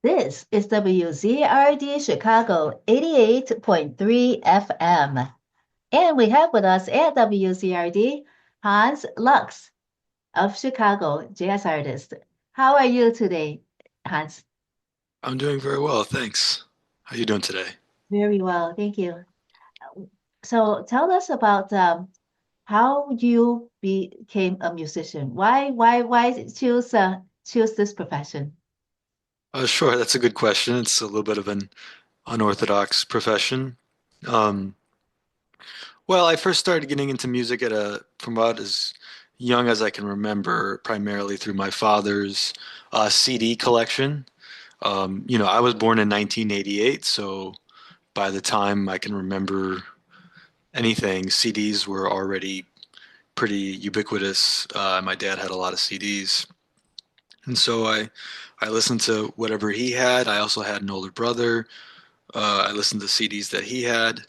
This is WZRD Chicago 88.3 FM. And we have with us at WZRD Hans Luchs of Chicago, jazz artist. How are you today, Hans? I'm doing very well, thanks. How you doing today? Very well, thank you. So tell us about how you became a musician. Why choose this profession? Sure, that's a good question. It's a little bit of an unorthodox profession. Um, well, I first started getting into music from about as young as I can remember, primarily through my father's CD collection. I was born in 1988, so by the time I can remember anything, CDs were already pretty ubiquitous. My dad had a lot of CDs. And so I listened to whatever he had. I also had an older brother. I listened to CDs that he had.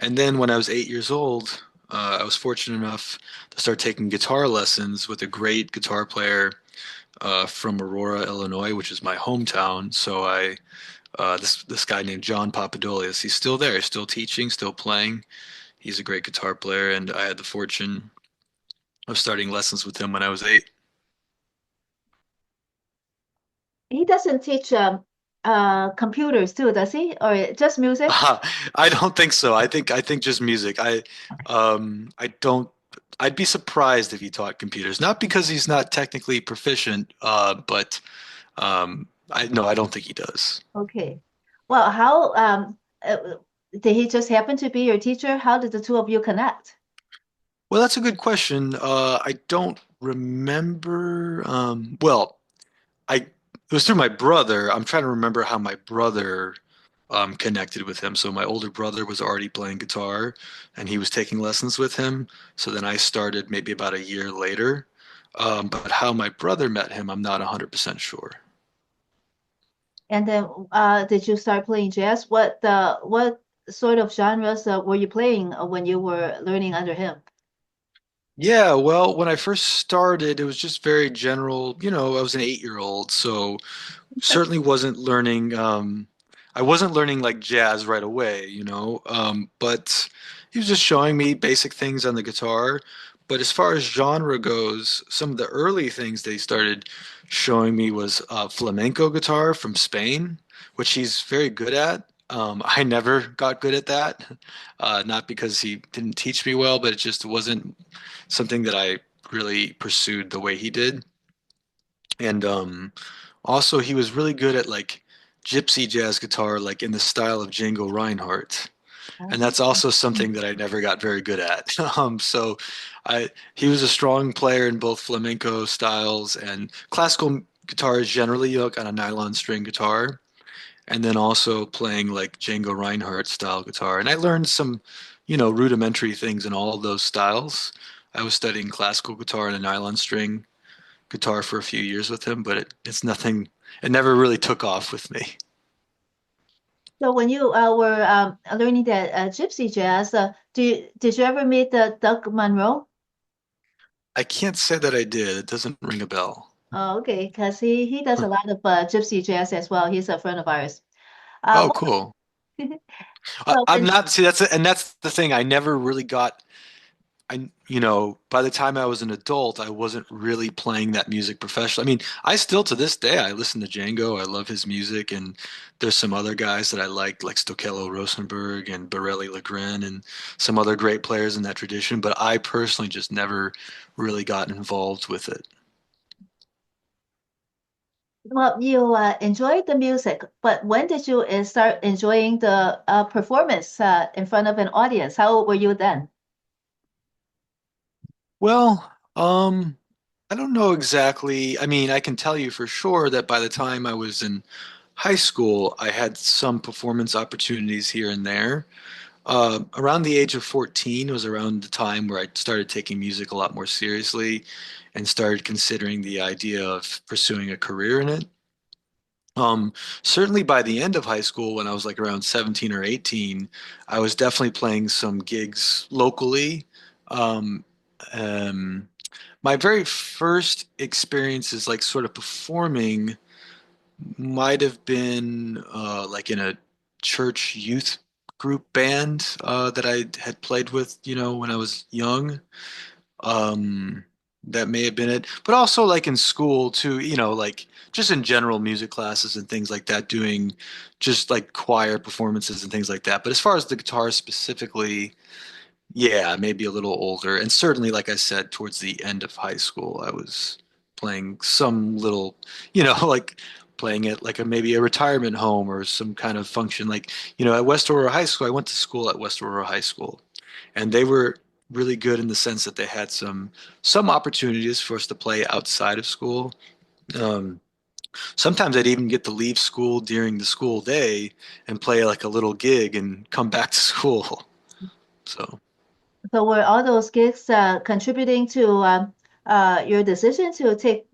And then when I was 8 years old, I was fortunate enough to start taking guitar lessons with a great guitar player from Aurora, Illinois, which is my hometown. So this guy named John Papadolius, he's still there, he's still teaching, still playing. He's a great guitar player, and I had the fortune of starting lessons with him when I was 8. He doesn't teach computers too, does he? Or just music? I don't think so. I think just music. I don't. I'd be surprised if he taught computers. Not because he's not technically proficient, but I no, I don't think he does. Okay. Well, how did he just happen to be your teacher? How did the two of you connect? Well, that's a good question. I don't remember. Well, it was through my brother. I'm trying to remember how my brother connected with him. So my older brother was already playing guitar, and he was taking lessons with him. So then I started maybe about a year later. But how my brother met him, I'm not 100% sure. And then did you start playing jazz? What sort of genres were you playing when you were learning under him? Yeah, well, when I first started, it was just very general. I was an 8-year old, so certainly wasn't learning. I wasn't learning like jazz right away. But he was just showing me basic things on the guitar. But as far as genre goes, some of the early things they started showing me was flamenco guitar from Spain, which he's very good at. I never got good at that, not because he didn't teach me well, but it just wasn't something that I really pursued the way he did. And also, he was really good at like gypsy jazz guitar, like in the style of Django Reinhardt. And Oh. that's also something that I never got very good at. He was a strong player in both flamenco styles and classical guitars generally, on a nylon string guitar, and then also playing like Django Reinhardt style guitar. And I learned some, rudimentary things in all of those styles. I was studying classical guitar and a nylon string guitar for a few years with him, but it's nothing, it never really took off with me. So when you were learning that gypsy jazz, did you ever meet Doug Monroe? I can't say that I did. It doesn't ring a bell. Oh, okay, because he does a Huh. lot of gypsy jazz as well. He's a friend of ours. Oh, cool. Well, I'm when not, see, that's the thing. I never really got, by the time I was an adult, I wasn't really playing that music professionally. I mean, I still to this day, I listen to Django. I love his music. And there's some other guys that I like Stokelo Rosenberg and Borelli Legren and some other great players in that tradition. But I personally just never really got involved with it. well, you enjoyed the music, but when did you start enjoying the performance in front of an audience? How old were you then? Well, I don't know exactly. I mean, I can tell you for sure that by the time I was in high school, I had some performance opportunities here and there. Around the age of 14 was around the time where I started taking music a lot more seriously and started considering the idea of pursuing a career in it. Certainly by the end of high school, when I was like around 17 or 18, I was definitely playing some gigs locally. Um, um, my very first experience is like sort of performing. might have been like in a church youth group band that I had played with, when I was young. Um, that may have been it. But also like in school too, like just in general music classes and things like that, doing just like choir performances and things like that. But as far as the guitar specifically, yeah, maybe a little older. And certainly, like I said, towards the end of high school, I was playing some little, like playing at like maybe a retirement home or some kind of function. Like, at West Aurora High School, I went to school at West Aurora High School, and they were really good in the sense that they had some opportunities for us to play outside of school. Um, Sometimes I'd even get to leave school during the school day and play like a little gig and come back to school. So. So were all those gigs contributing to your decision to take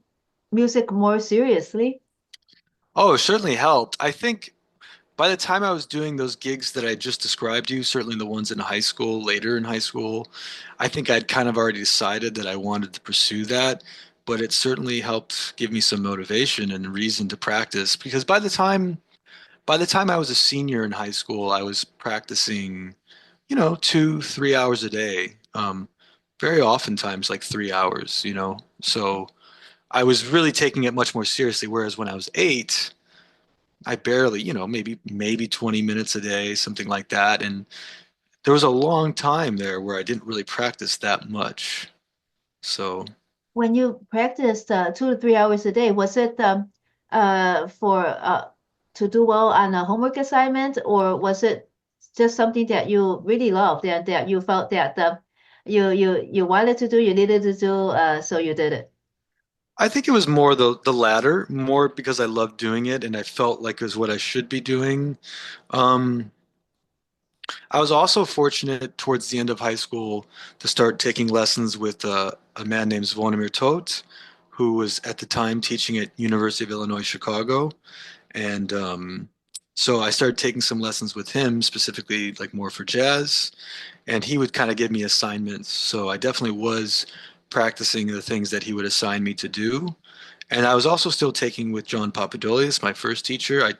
music more seriously? Oh, it certainly helped. I think by the time I was doing those gigs that I just described to you, certainly the ones in high school, later in high school, I think I'd kind of already decided that I wanted to pursue that. But it certainly helped give me some motivation and reason to practice because by the time I was a senior in high school, I was practicing, 2, 3 hours a day. Very oftentimes like 3 hours. So I was really taking it much more seriously. Whereas when I was 8, I barely, maybe 20 minutes a day, something like that. And there was a long time there where I didn't really practice that much. So, When you practiced 2 to 3 hours a day, was it for to do well on a homework assignment, or was it just something that you really loved and that you felt that you wanted to do, you needed to do, so you did it? I think it was more the latter, more because I loved doing it and I felt like it was what I should be doing. Um, I was also fortunate towards the end of high school to start taking lessons with a man named Zvonimir Tot, who was at the time teaching at University of Illinois Chicago. And so I started taking some lessons with him, specifically like more for jazz. And he would kind of give me assignments. So I definitely was practicing the things that he would assign me to do. And I was also still taking with John Papadolius, my first teacher.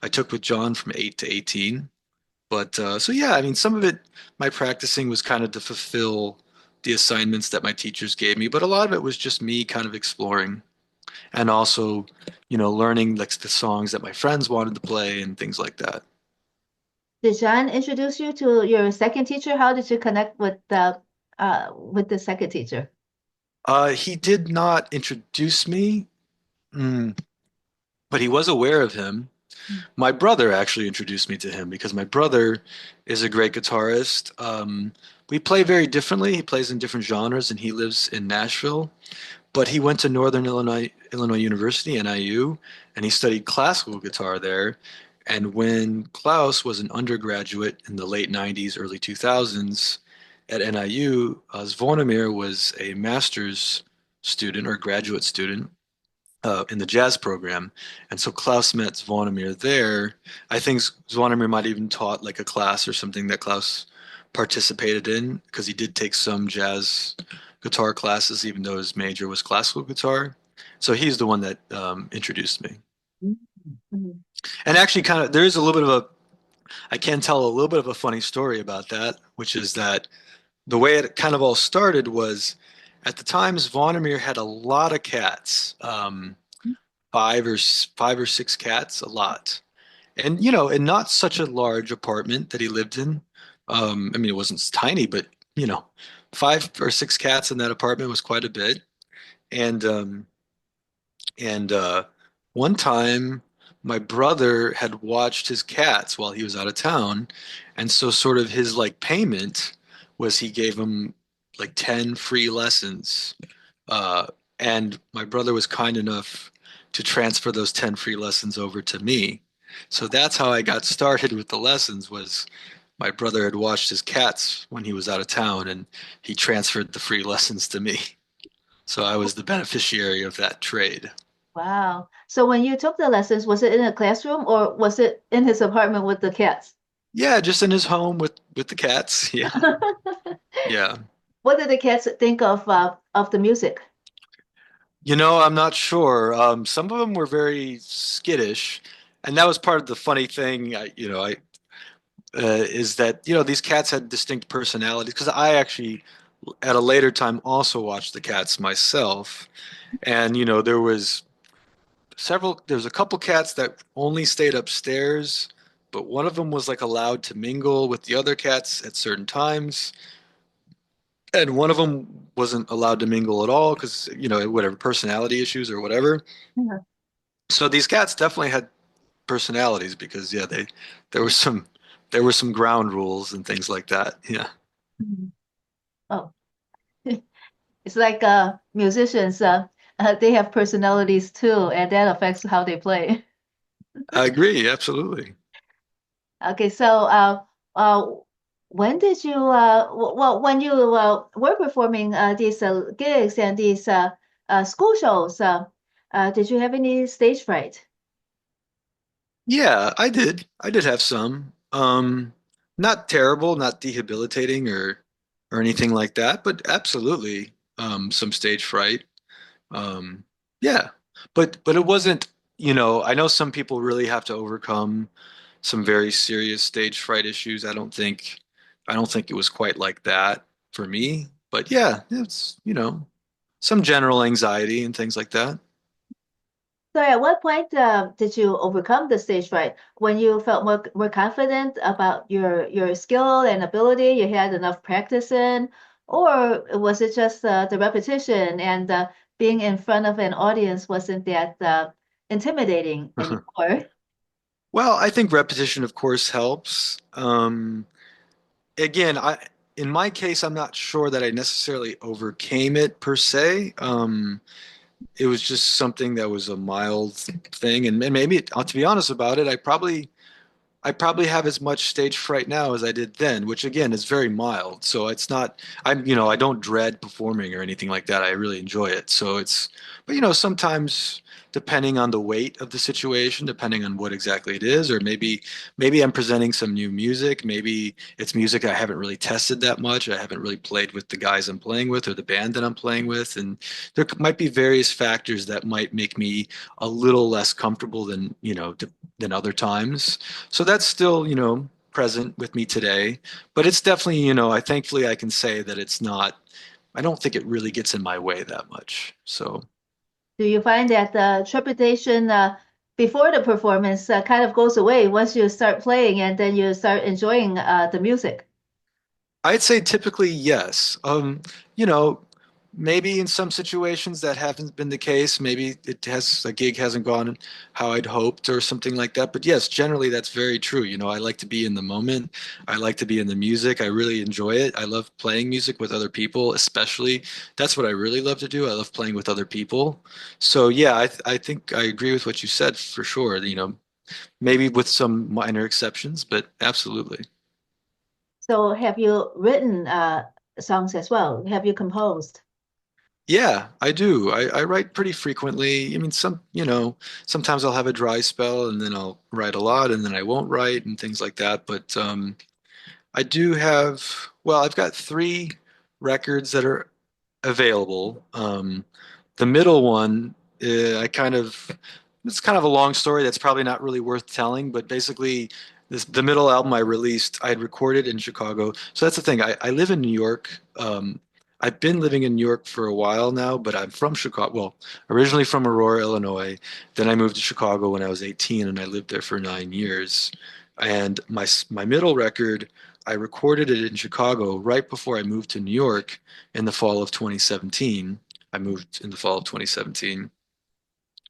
I took with John from 8 to 18. But so yeah, I mean, some of it, my practicing was kind of to fulfill the assignments that my teachers gave me, but a lot of it was just me kind of exploring and also, learning like the songs that my friends wanted to play and things like that. Did John introduce you to your second teacher? How did you connect with the second teacher? He did not introduce me, mm, but he was aware of him. My brother actually introduced me to him because my brother is a great guitarist. We play very differently. He plays in different genres, and he lives in Nashville. But he went to Northern Illinois University, NIU, and he studied classical guitar there. And when Klaus was an undergraduate in the late 90s, early 2000s at NIU, Zvonimir was a master's student or graduate student in the jazz program. And so Klaus met Zvonimir there. I think Zvonimir might even taught like a class or something that Klaus participated in because he did take some jazz guitar classes, even though his major was classical guitar. So he's the one that introduced me. Mhm. And actually, kind of, there is a little bit of I can tell a little bit of a funny story about that, which is that the way it kind of all started was at the time, Zvonimir had a lot of cats. 5 or 6 cats, a lot. And and not such a large apartment that he lived in. I mean, it wasn't tiny, but you know, 5 or 6 cats in that apartment was quite a bit. And and one time, my brother had watched his cats while he was out of town, and so sort of his like payment was he gave him like 10 free lessons. Uh, and my brother was kind enough to transfer those 10 free lessons over to me. So that's how I got started with the lessons was my brother had watched his cats when he was out of town and he transferred the free lessons to me. So I was the beneficiary of that trade. Wow. So when you took the lessons, was it in a classroom or was it in his apartment with the cats? Yeah, just in his home with the cats. Yeah. Yeah. What did the cats think of the music? I'm not sure. Some of them were very skittish, and that was part of the funny thing. Is that these cats had distinct personalities because I actually, at a later time, also watched the cats myself, and there was a couple cats that only stayed upstairs, but one of them was like allowed to mingle with the other cats at certain times, and one of them wasn't allowed to mingle at all because whatever personality issues or whatever. Yeah. So these cats definitely had personalities because yeah, they there were some there were some ground rules and things like that. Yeah, Mhm. Oh, it's like musicians, they have personalities too, and that affects how they play. I agree, absolutely. Okay, so uh, when did you well when you were performing these gigs and these school shows, did you have any stage fright? Yeah, I did. I did have some. Not terrible, not debilitating or anything like that, but absolutely some stage fright. Um, yeah. But it wasn't, I know some people really have to overcome some very serious stage fright issues. I don't think it was quite like that for me. But yeah, it's, some general anxiety and things like that. So at what point did you overcome the stage fright? When you felt more confident about your skill and ability, you had enough practice in, or was it just the repetition and being in front of an audience wasn't that intimidating anymore? Well, I think repetition, of course, helps. Again, in my case, I'm not sure that I necessarily overcame it per se. It was just something that was a mild thing, and maybe, to be honest about it, I probably have as much stage fright now as I did then, which again is very mild. So it's not, I don't dread performing or anything like that. I really enjoy it. But sometimes depending on the weight of the situation, depending on what exactly it is, or maybe I'm presenting some new music. Maybe it's music I haven't really tested that much. I haven't really played with the guys I'm playing with or the band that I'm playing with. And there might be various factors that might make me a little less comfortable than other times. So that's still, present with me today. But it's definitely, thankfully I can say that I don't think it really gets in my way that much. So Do you find that the trepidation before the performance kind of goes away once you start playing and then you start enjoying the music? I'd say typically yes. You know, maybe in some situations that haven't been the case. Maybe a gig hasn't gone how I'd hoped or something like that. But yes, generally that's very true. I like to be in the moment. I like to be in the music. I really enjoy it. I love playing music with other people, especially. That's what I really love to do. I love playing with other people. So yeah, I think I agree with what you said for sure. Maybe with some minor exceptions, but absolutely. So have you written songs as well? Have you composed? Yeah, I do. I write pretty frequently. I mean, sometimes I'll have a dry spell and then I'll write a lot and then I won't write and things like that. But I do well, I've got three records that are available. The middle one, it's kind of a long story that's probably not really worth telling, but basically, the middle album I released, I had recorded in Chicago. So that's the thing. I live in New York. I've been living in New York for a while now, but I'm from Chicago. Well, originally from Aurora, Illinois. Then I moved to Chicago when I was 18, and I lived there for 9 years. And my middle record, I recorded it in Chicago right before I moved to New York in the fall of 2017. I moved in the fall of 2017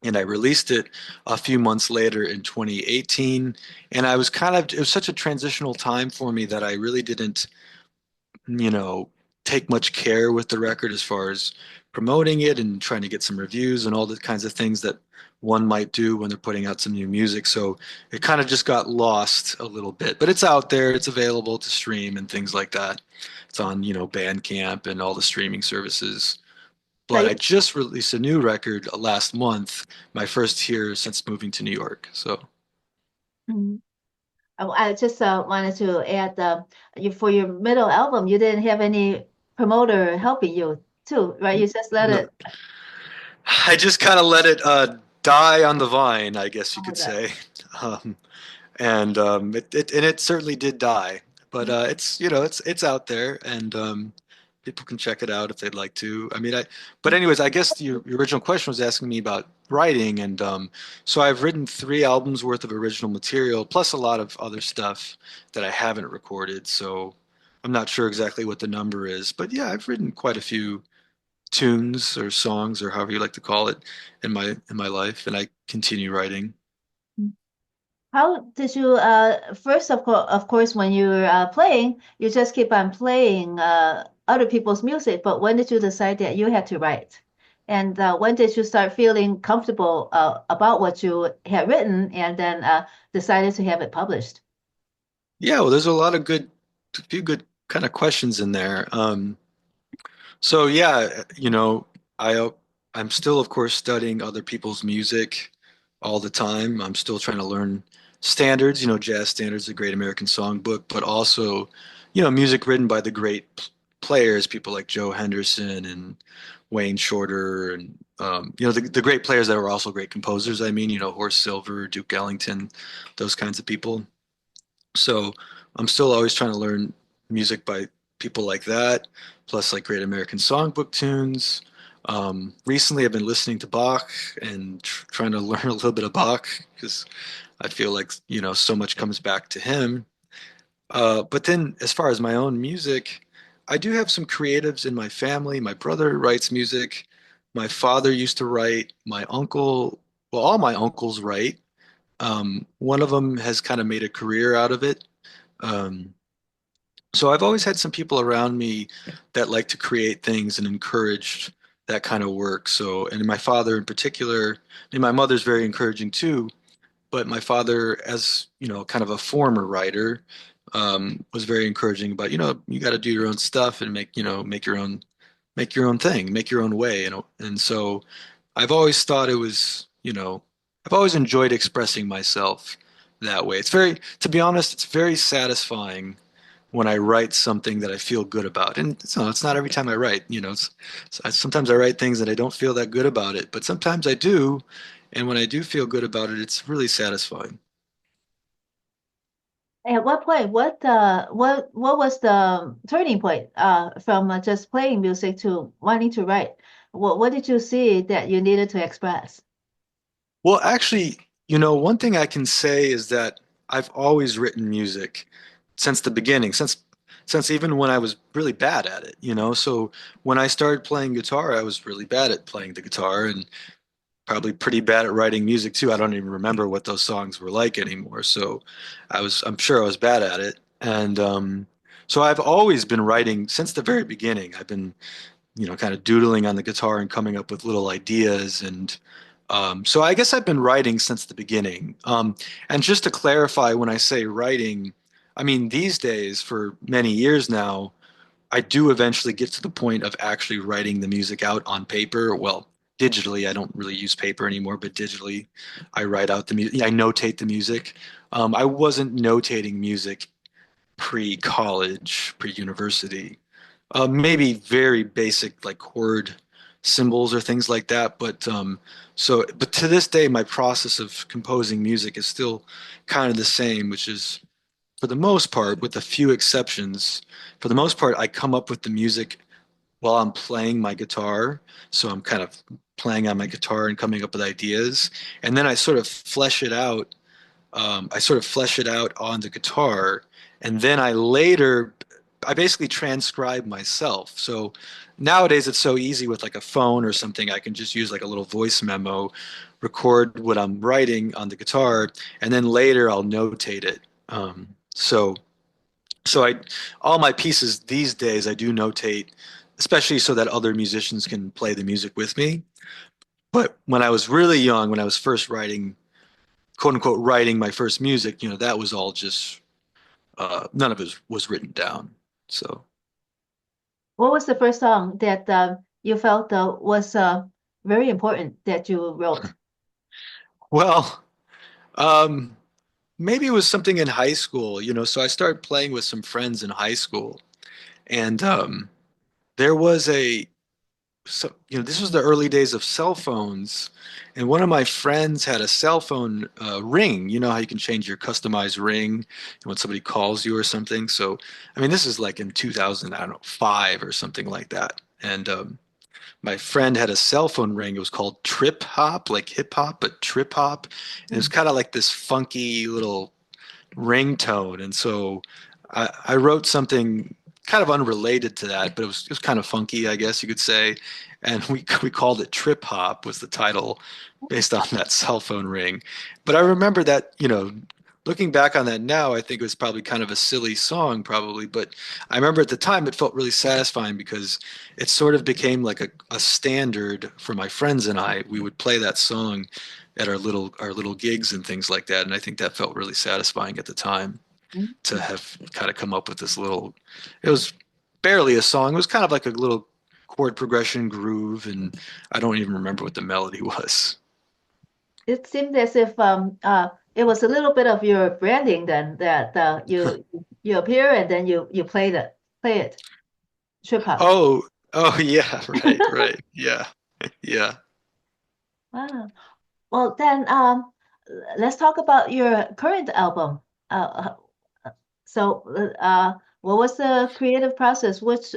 and I released it a few months later in 2018. And it was such a transitional time for me that I really didn't, you know, take much care with the record as far as promoting it and trying to get some reviews and all the kinds of things that one might do when they're putting out some new music. So it kind of just got lost a little bit, but it's out there, it's available to stream and things like that. It's on, Bandcamp and all the streaming services. So But I just released a new record last month, my first here since moving to New York. So Mhm. I just wanted to add, for your middle album, you didn't have any promoter helping you too, right? You just let no, it. I just kind of let it die on the vine, I guess you Oh, could say. Um, and it certainly did die, but it's it's out there, and people can check it out if they'd like to. I mean, but anyways, I guess your original question was asking me about writing, and so I've written 3 albums worth of original material, plus a lot of other stuff that I haven't recorded. So I'm not sure exactly what the number is, but yeah, I've written quite a few tunes or songs or however you like to call it in my life, and I continue writing. how did you first of course when you're playing, you just keep on playing other people's music, but when did you decide that you had to write? And when did you start feeling comfortable about what you had written and then decided to have it published? Yeah, well, there's a few good kind of questions in there. So yeah, I I'm still, of course, studying other people's music all the time. I'm still trying to learn standards, jazz standards, the Great American Songbook, but also, music written by the great players, people like Joe Henderson and Wayne Shorter, and the great players that were also great composers. I mean, Horace Silver, Duke Ellington, those kinds of people. So I'm still always trying to learn music by people like that, plus like Great American Songbook tunes. Recently, I've been listening to Bach and trying to learn a little bit of Bach because I feel like, so much comes back to him. But then, as far as my own music, I do have some creatives in my family. My brother writes music. My father used to write. My uncle, well, all my uncles write. One of them has kind of made a career out of it. Um, so I've always had some people around me that like to create things and encouraged that kind of work. So, and my father in particular, and my mother's very encouraging too, but my father, as kind of a former writer, was very encouraging about, you got to do your own stuff and make your own thing, make your own way. And so I've always thought it was, I've always enjoyed expressing myself that way. To be honest, it's very satisfying when I write something that I feel good about. And so it's not every time I write, sometimes I write things that I don't feel that good about it, but sometimes I do. And when I do feel good about it, it's really satisfying. At what point, what was the turning point from just playing music to wanting to write? What did you see that you needed to express? Well, actually, one thing I can say is that I've always written music since the beginning, since even when I was really bad at it. So when I started playing guitar, I was really bad at playing the guitar and probably pretty bad at writing music too. I don't even remember what those songs were like anymore. So I'm sure I was bad at it. And so I've always been writing since the very beginning. I've been, kind of doodling on the guitar and coming up with little ideas. And so I guess I've been writing since the beginning. And just to clarify, when I say writing, I mean these days, for many years now, I do eventually get to the point of actually writing the music out on paper. Well, digitally, I don't really use paper anymore, but digitally, I write out the music. I notate the music. I wasn't notating music pre-college, pre-university. Maybe very basic like chord symbols or things like that. But to this day, my process of composing music is still kind of the same, which is, for the most part, with a few exceptions, for the most part, I come up with the music while I'm playing my guitar. So I'm kind of playing on my guitar and coming up with ideas. And then I sort of flesh it out. I sort of flesh it out on the guitar. And then I basically transcribe myself. So nowadays it's so easy with like a phone or something. I can just use like a little voice memo, record what I'm writing on the guitar, and then later I'll notate it. So all my pieces these days I do notate, especially so that other musicians can play the music with me. But when I was really young, when I was first writing, quote unquote, writing my first music, that was all just none of it was written down. So, What was the first song that you felt was very important that you wrote? well, um, maybe it was something in high school, So I started playing with some friends in high school, and there was so this was the early days of cell phones, and one of my friends had a cell phone ring. You know how you can change your customized ring when somebody calls you or something. So, I mean, this is like in 2000, I don't know, 5 or something like that. And my friend had a cell phone ring. It was called Trip Hop, like hip hop, but Trip Hop. And it was Mm. kind of like this funky little ringtone. And so I wrote something kind of unrelated to that, but it was kind of funky, I guess you could say. And we called it Trip Hop was the title based on that cell phone ring. But I remember that, looking back on that now, I think it was probably kind of a silly song, probably. But I remember at the time it felt really satisfying because it sort of became like a standard for my friends and I. We would play that song at our little gigs and things like that. And I think that felt really satisfying at the time to Mm. have kind of come up with this little, it was barely a song. It was kind of like a little chord progression groove, and I don't even remember what the melody was. It seemed as if it was a little bit of your branding then that you appear and then you play it trip hop. Oh, oh yeah, right, right. Yeah, yeah. Wow. Well, then let's talk about your current album. So, what was the creative process? Which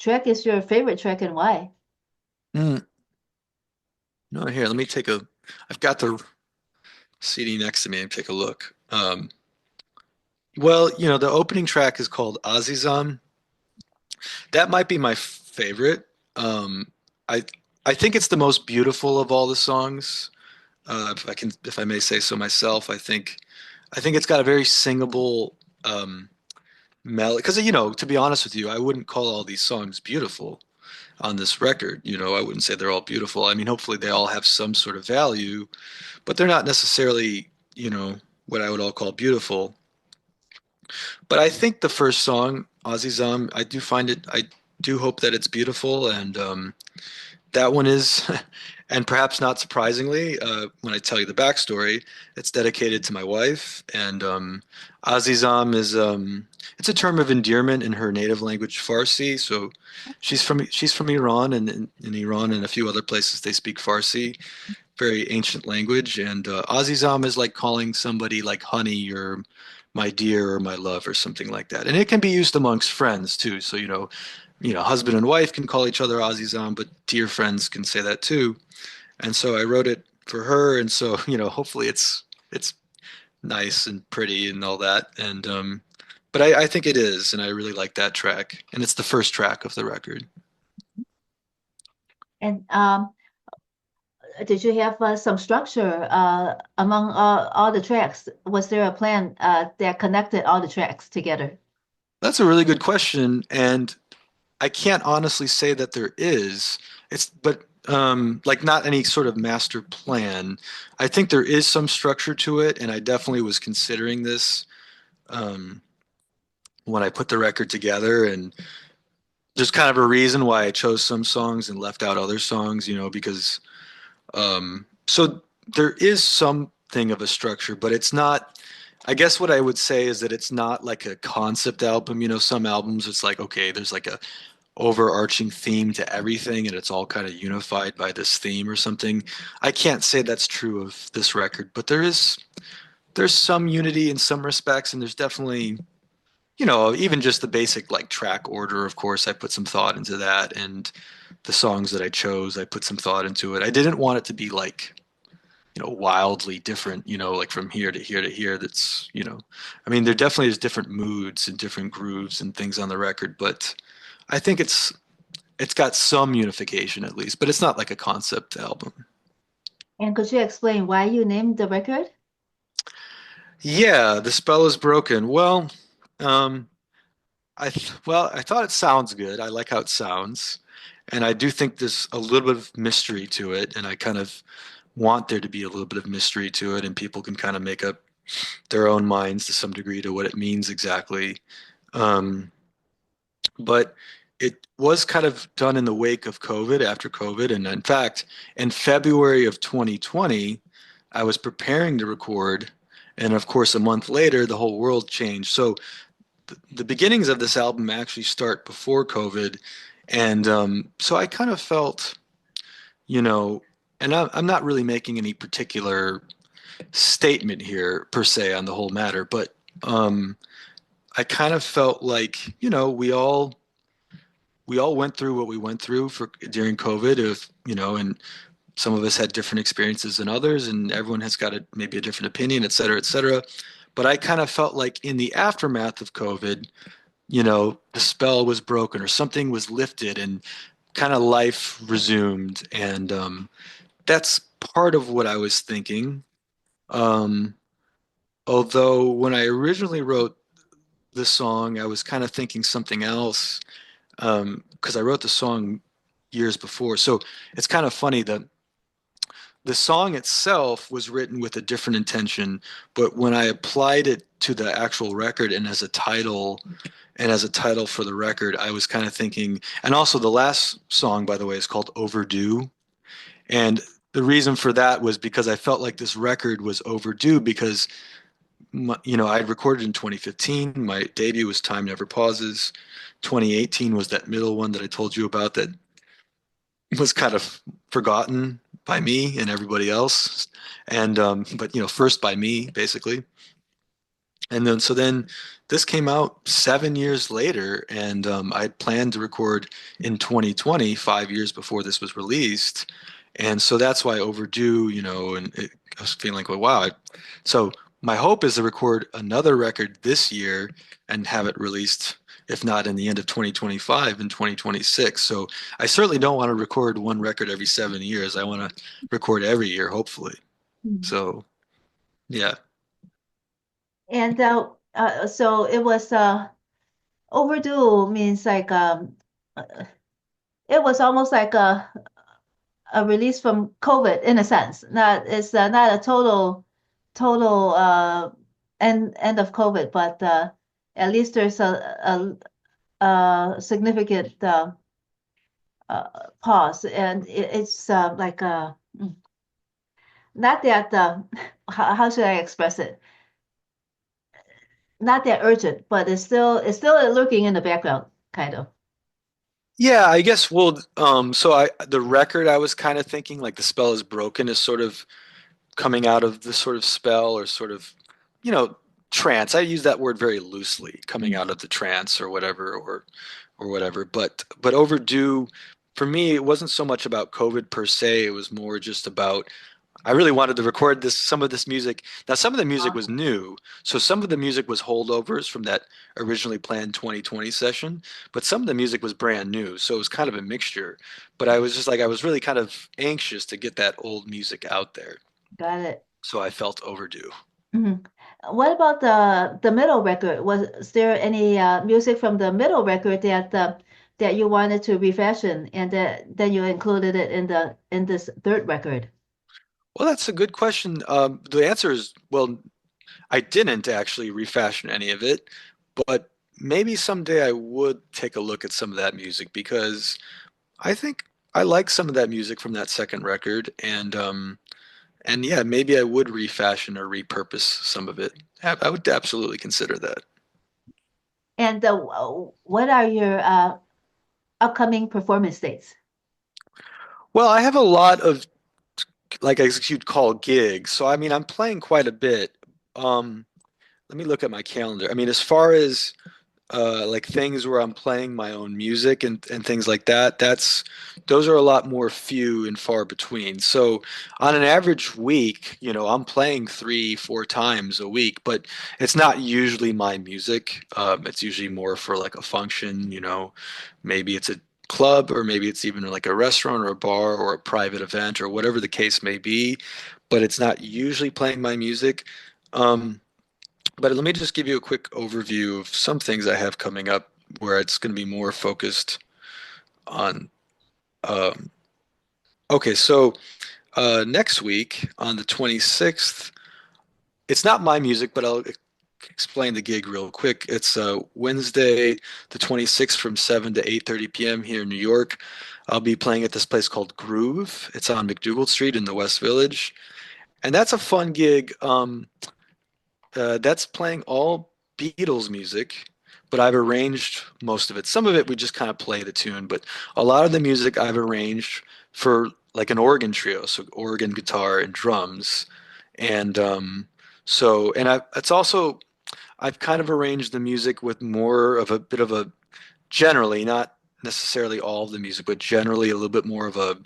track is your favorite track and why? Mm, no, here, let me take a, I've got the CD next to me and take a look. Well, the opening track is called Azizam. That might be my favorite. Um, I I think it's the most beautiful of all the songs. If I may say so myself, I think it's got a very singable melody. Because to be honest with you, I wouldn't call all these songs beautiful on this record. I wouldn't say they're all beautiful. I mean, hopefully they all have some sort of value, but they're not necessarily, what I would all call beautiful. But I think the first song, Azizam, I do hope that it's beautiful, and that one is, and perhaps not surprisingly, when I tell you the backstory, it's dedicated to my wife. And Azizam is it's a term of endearment in her native language, Farsi. So she's from Iran, and in Iran and a few other places they speak Farsi, very ancient language. And Azizam is like calling somebody like honey or my dear or my love or something like that. And it can be used amongst friends too. So husband and wife can call each other Azizam, but dear friends can say that too. And so I wrote it for her, and so hopefully it's nice and pretty and all that. And but I think it is, and I really like that track, and it's the first track of the record. And did you have some structure among all the tracks? Was there a plan that connected all the tracks together? That's a really good question, and I can't honestly say that there is. But like not any sort of master plan. I think there is some structure to it, and I definitely was considering this um, when I put the record together. And there's kind of a reason why I chose some songs and left out other songs, because so there is something of a structure, but it's not. I guess what I would say is that it's not like a concept album. Some albums it's like, okay, there's like a overarching theme to everything and it's all kind of unified by this theme or something. I can't say that's true of this record, but there's some unity in some respects, and there's definitely, even just the basic like track order, of course, I put some thought into that, and the songs that I chose, I put some thought into it. I didn't want it to be like, wildly different, like from here to here to here. I mean, there definitely is different moods and different grooves and things on the record, but I think it's got some unification at least, but it's not like a concept album. And could you explain why you named the record? Yeah, the spell is broken. Well, um, I thought it sounds good. I like how it sounds, and I do think there's a little bit of mystery to it, and I kind of want there to be a little bit of mystery to it, and people can kind of make up their own minds to some degree to what it means exactly. Um, but it was kind of done in the wake of COVID, after COVID, and in fact, in February of 2020, I was preparing to record, and of course, a month later, the whole world changed. So the beginnings of this album actually start before COVID, And so I kind of felt, you know, and I'm not really making any particular statement here per se on the whole matter, but um, I kind of felt like, we all went through what we went through for during COVID, if and some of us had different experiences than others, and everyone has got maybe a different opinion, et cetera, et cetera. But I kind of felt like in the aftermath of COVID, the spell was broken or something was lifted and kind of life resumed. And that's part of what I was thinking. Um, although when I originally wrote the song, I was kind of thinking something else because I wrote the song years before. So it's kind of funny that the song itself was written with a different intention, but when I applied it to the actual record and as a title for the record, I was kind of thinking, and also the last song, by the way, is called Overdue. And the reason for that was because I felt like this record was overdue because, I had recorded in 2015. My debut was Time Never Pauses. 2018 was that middle one that I told you about that was kind of forgotten by me and everybody else. And, but, first by me, basically. And then this came out 7 years later, and I planned to record in 2020, 5 years before this was released. And so that's why Overdue, I was feeling like, well, wow. So my hope is to record another record this year and have it released, if not in the end of 2025, in 2026. So I certainly don't want to record one record every 7 years. I want to record every year, hopefully. Mm. So yeah. And so it was overdue means like it was almost like a release from COVID in a sense. Not it's not a total end of COVID, but at least there's a significant pause, and it's like not that how should I express it? Not that urgent, but it's still lurking in the background, kind of. Yeah, I guess so the record I was kind of thinking like the spell is broken is sort of coming out of the sort of spell or sort of, you know, trance. I use that word very loosely, coming out of the trance or whatever. But overdue for me, it wasn't so much about COVID per se. It was more just about I really wanted to record some of this music. Now, some of the music was new, so some of the music was holdovers from that originally planned 2020 session, but some of the music was brand new, so it was kind of a mixture. But I was just like, I was really kind of anxious to get that old music out there, Got it. so I felt overdue. Mhm. What about the middle record? Was there any music from the middle record that you wanted to refashion and that then you included it in this third record? Well, that's a good question. The answer is, well, I didn't actually refashion any of it, but maybe someday I would take a look at some of that music because I think I like some of that music from that second record, and yeah, maybe I would refashion or repurpose some of it. I would absolutely consider that. And what are your upcoming performance dates? Well, I have a lot of like as you'd call gigs, so I mean I'm playing quite a bit. Um, Let me look at my calendar. I mean, as far as like things where I'm playing my own music and things like that, those are a lot more few and far between. So on an average week, I'm playing 3, 4 times a week, but it's not usually my music. It's usually more for like a function, maybe it's a club or maybe it's even like a restaurant or a bar or a private event or whatever the case may be, but it's not usually playing my music. Um, but let me just give you a quick overview of some things I have coming up where it's going to be more focused on. Um, okay, so next week on the 26th, it's not my music, but I'll explain the gig real quick. It's Wednesday, the 26th from 7 to 8:30 p.m. here in New York. I'll be playing at this place called Groove. It's on McDougal Street in the West Village. And that's a fun gig. That's playing all Beatles music. but I've arranged most of it. Some of it we just kind of play the tune, but a lot of the music I've arranged for like an organ trio, so organ, guitar, and drums. And and it's also I've kind of arranged the music with more of a bit of a generally, not necessarily all of the music, but generally a little bit more of a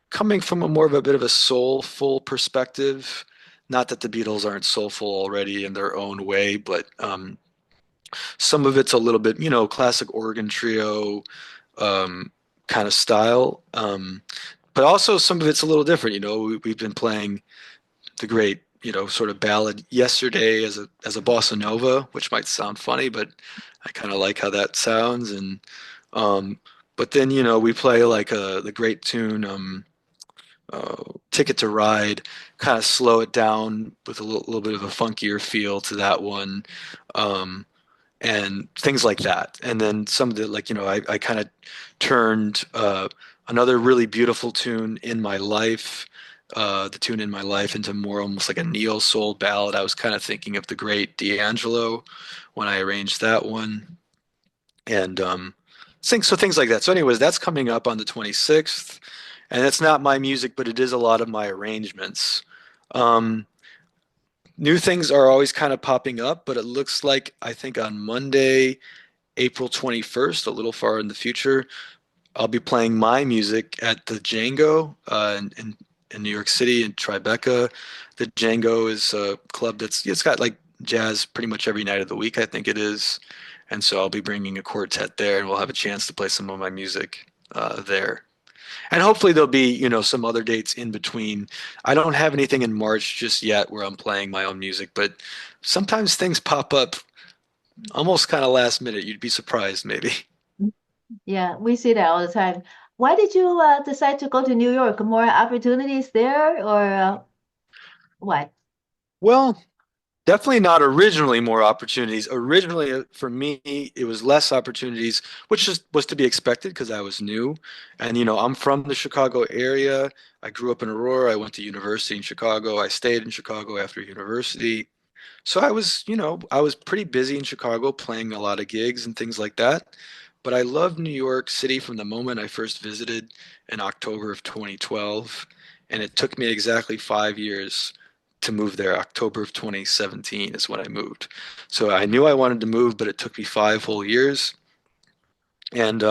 coming from a more of a bit of a soulful perspective. Not that the Beatles aren't soulful already in their own way, but some of it's a little bit, classic organ trio kind of style. But also some of it's a little different. We've been playing the great, sort of ballad yesterday as a bossa nova, which might sound funny, but I kind of like how that sounds. And um, but then we play like the great tune uh, Ticket to Ride, kind of slow it down with a little bit of a funkier feel to that one. Um, and things like that. And then some of the like, I kind of turned another really beautiful tune in my life, the tune in my life into more almost like a neo soul ballad. I was kind of thinking of the great D'Angelo when I arranged that one. And things like that. So anyways, that's coming up on the 26th. And it's not my music, but it is a lot of my arrangements. Um, New things are always kind of popping up, but it looks like I think on Monday, April 21st, a little far in the future, I'll be playing my music at the Django in New York City in Tribeca. The Django is a club it's got like jazz pretty much every night of the week, I think it is. And so I'll be bringing a quartet there, and we'll have a chance to play some of my music there. And hopefully there'll be, some other dates in between. I don't have anything in March just yet where I'm playing my own music, but sometimes things pop up almost kind of last minute. You'd be surprised, maybe. Yeah, we see that all the time. Why did you decide to go to New York? More opportunities there, or what? Well, definitely not originally more opportunities. Originally, for me, it was less opportunities, which just was to be expected because I was new. And, I'm from the Chicago area. I grew up in Aurora. I went to university in Chicago. I stayed in Chicago after university. So I was pretty busy in Chicago playing a lot of gigs and things like that. But I loved New York City from the moment I first visited in October of 2012. And it took me exactly 5 years to move there. October of 2017 is when I moved. So I knew I wanted to move, but it took me 5 whole years. And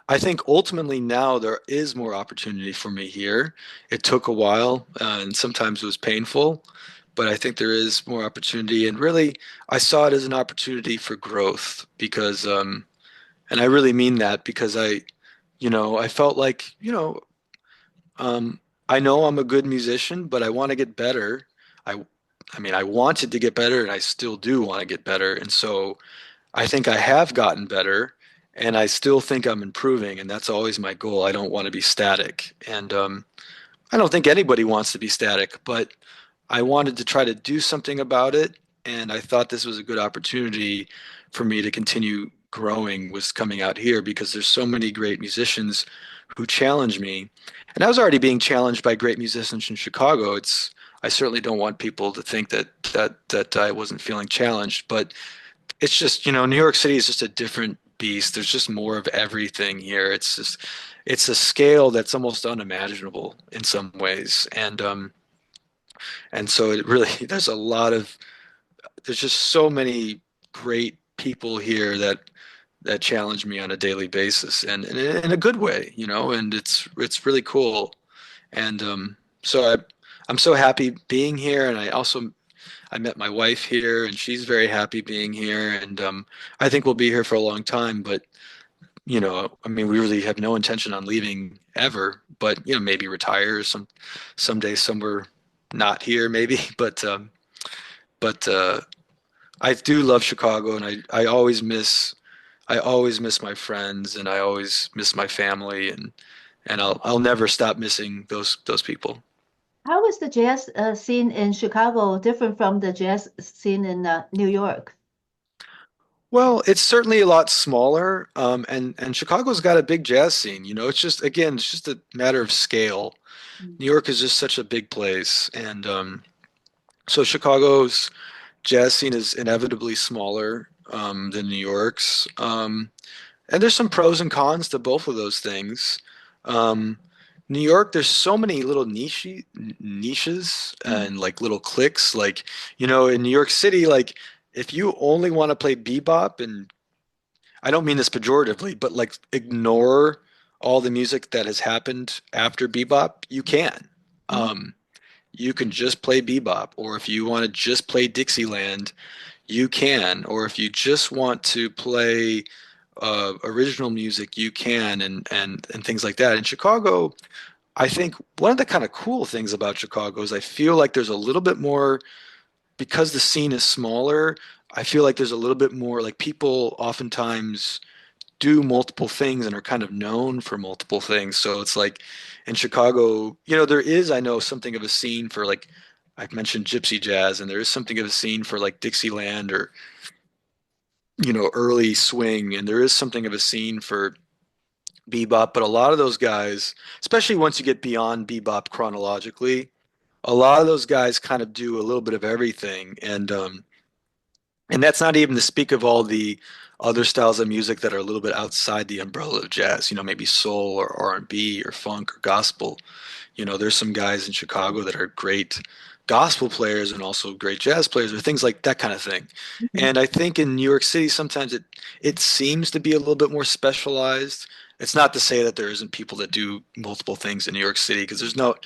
I think ultimately now there is more opportunity for me here. It took a while, and sometimes it was painful, but I think there is more opportunity. And really, I saw it as an opportunity for growth because, and I really mean that because I felt like, um, I know I'm a good musician, but I want to get better. I, I mean, I wanted to get better, and I still do want to get better. And so I think I have gotten better, and I still think I'm improving, and that's always my goal. I don't want to be static, and I don't think anybody wants to be static, but I wanted to try to do something about it, and I thought this was a good opportunity for me to continue growing was coming out here because there's so many great musicians who challenge me. And I was already being challenged by great musicians in Chicago. I certainly don't want people to think that I wasn't feeling challenged, but it's just, New York City is just a different beast. There's just more of everything here. It's a scale that's almost unimaginable in some ways. And so it really, there's just so many great people here that challenge me on a daily basis and in a good way, and it's really cool. And I'm so happy being here. And I met my wife here, and she's very happy being here. And I think we'll be here for a long time. But I mean, we really have no intention on leaving ever. But maybe retire someday somewhere not here, maybe. But I do love Chicago, and I always miss my friends, and I always miss my family, and I'll never stop missing those people. How is the jazz scene in Chicago different from the jazz scene in New York? Well, it's certainly a lot smaller, and Chicago's got a big jazz scene. It's just a matter of scale. Mm. New York is just such a big place, and so Chicago's jazz scene is inevitably smaller. than New York's. And there's some pros and cons to both of those things. Um, New York, there's so many little niches Mm, and like little cliques. Like, in New York City, like if you only want to play bebop, and I don't mean this pejoratively, but like ignore all the music that has happened after bebop, you can. mm, Um, you can just play bebop, or if you want to just play Dixieland, you can. Or if you just want to play original music, you can, and things like that. In Chicago, I think one of the kind of cool things about Chicago is I feel like there's a little bit more because the scene is smaller. I feel like there's a little bit more like people oftentimes do multiple things and are kind of known for multiple things. So it's like in Chicago, there is, I know, something of a scene for like I've mentioned gypsy jazz, and there is something of a scene for like Dixieland or early swing, and there is something of a scene for bebop, but a lot of those guys, especially once you get beyond bebop chronologically, a lot of those guys kind of do a little bit of everything, and that's not even to speak of all the other styles of music that are a little bit outside the umbrella of jazz, maybe soul or R&B or funk or gospel. There's some guys in Chicago that are great gospel players and also great jazz players or things like that kind of thing. mhm. And I think in New York City sometimes it seems to be a little bit more specialized. It's not to say that there isn't people that do multiple things in New York City because there's not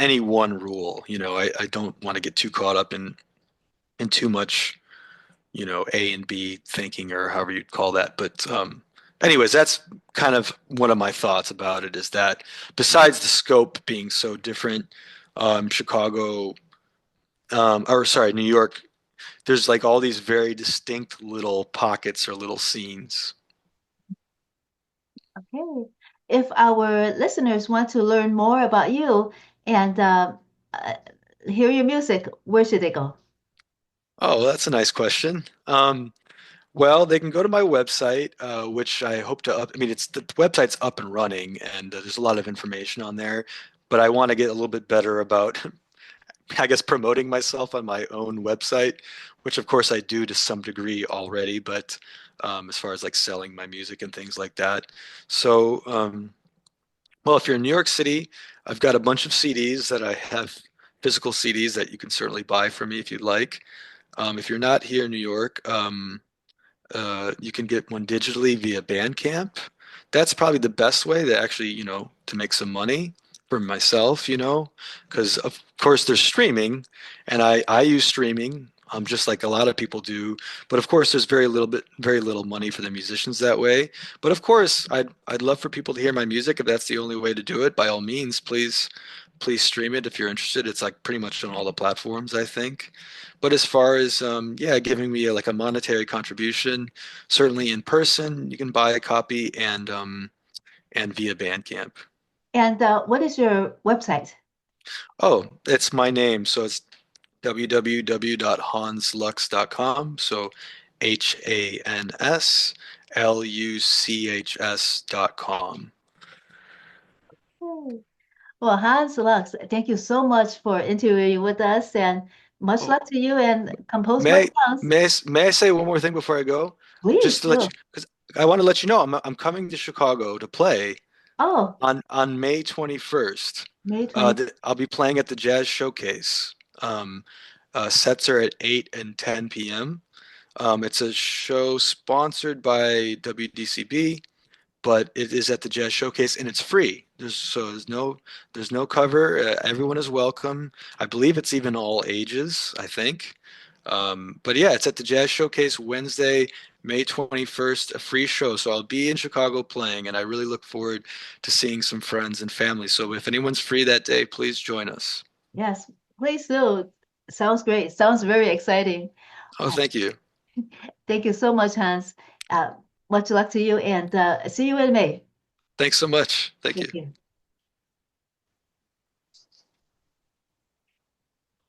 any one rule. I don't want to get too caught up in too much, A and B thinking or however you'd call that. But anyways, that's kind of one of my thoughts about it is that besides the scope being so different, Chicago, or sorry, New York, there's like all these very distinct little pockets or little scenes. Okay. If our listeners want to learn more about you and uh, hear your music, where should they go? Oh, that's a nice question. Well, they can go to my website, which I hope to up. I mean, the website's up and running, and there's a lot of information on there. But I want to get a little bit better about I guess promoting myself on my own website, which of course I do to some degree already, but as far as like selling my music and things like that. So, well, if you're in New York City, I've got a bunch of CDs that I have physical CDs that you can certainly buy from me if you'd like. If you're not here in New York, you can get one digitally via Bandcamp. That's probably the best way to actually, to make some money for myself, because of course there's streaming, and I use streaming, just like a lot of people do. But of course, there's very little money for the musicians that way. But of course, I'd love for people to hear my music. If that's the only way to do it, by all means, please stream it if you're interested. It's like pretty much on all the platforms, I think. But as far as yeah, giving me like a monetary contribution, certainly in person, you can buy a copy and via Bandcamp. And what is your website? Oh, it's my name, so it's www.hansluchs.com. So HANSLUCHS.com. Hmm. Well, Hans Lux, thank you so much for interviewing with us and much Oh, luck to you and compose more may songs. may I say one more thing before I go? Please Just to let do. you, because I want to let you know I'm coming to Chicago to play Oh, on May 21st. May 20. I'll be playing at the Jazz Showcase. Sets are at 8 and 10 p.m. It's a show sponsored by WDCB, but it is at the Jazz Showcase and it's free. There's no cover. Everyone is welcome. I believe it's even all ages, I think. But yeah, it's at the Jazz Showcase Wednesday, May 21st, a free show. So I'll be in Chicago playing, and I really look forward to seeing some friends and family. So if anyone's free that day, please join us. Yes, please do. Sounds great. Sounds very exciting. Oh, thank you. Thank you so much, Hans. Uh, much luck to you and see you in May. Thanks so much. Thank you. Thank you.